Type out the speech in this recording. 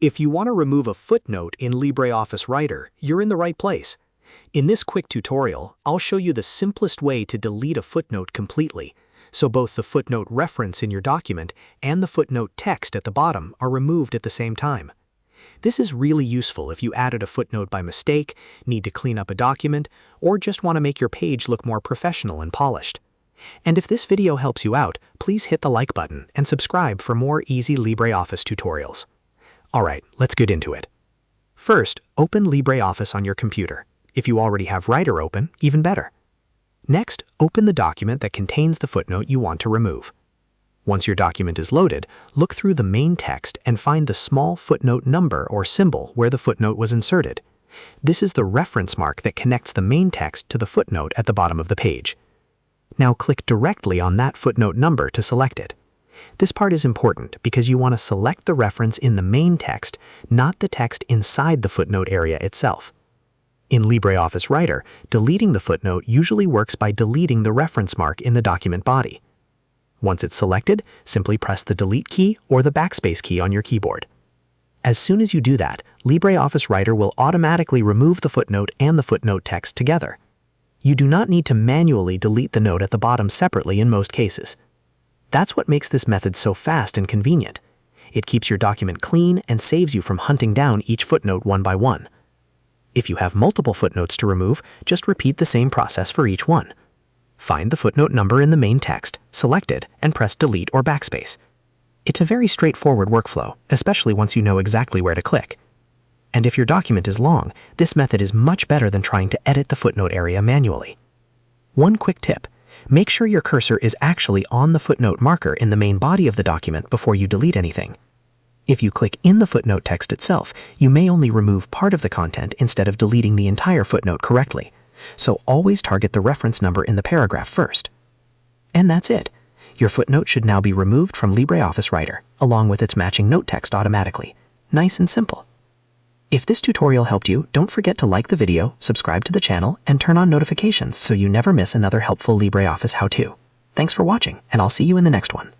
If you want to remove a footnote in LibreOffice Writer, you're in the right place. In this quick tutorial, I'll show you the simplest way to delete a footnote completely, so both the footnote reference in your document and the footnote text at the bottom are removed at the same time. This is really useful if you added a footnote by mistake, need to clean up a document, or just want to make your page look more professional and polished. And if this video helps you out, please hit the like button and subscribe for more easy LibreOffice tutorials. Alright, let's get into it. First, open LibreOffice on your computer. If you already have Writer open, even better. Next, open the document that contains the footnote you want to remove. Once your document is loaded, look through the main text and find the small footnote number or symbol where the footnote was inserted. This is the reference mark that connects the main text to the footnote at the bottom of the page. Now click directly on that footnote number to select it. This part is important because you want to select the reference in the main text, not the text inside the footnote area itself. In LibreOffice Writer, deleting the footnote usually works by deleting the reference mark in the document body. Once it's selected, simply press the Delete key or the Backspace key on your keyboard. As soon as you do that, LibreOffice Writer will automatically remove the footnote and the footnote text together. You do not need to manually delete the note at the bottom separately in most cases. That's what makes this method so fast and convenient. It keeps your document clean and saves you from hunting down each footnote one by one. If you have multiple footnotes to remove, just repeat the same process for each one. Find the footnote number in the main text, select it, and press Delete or Backspace. It's a very straightforward workflow, especially once you know exactly where to click. And if your document is long, this method is much better than trying to edit the footnote area manually. One quick tip: make sure your cursor is actually on the footnote marker in the main body of the document before you delete anything. If you click in the footnote text itself, you may only remove part of the content instead of deleting the entire footnote correctly. So always target the reference number in the paragraph first. And that's it. Your footnote should now be removed from LibreOffice Writer, along with its matching note text automatically. Nice and simple. If this tutorial helped you, don't forget to like the video, subscribe to the channel, and turn on notifications so you never miss another helpful LibreOffice how-to. Thanks for watching, and I'll see you in the next one.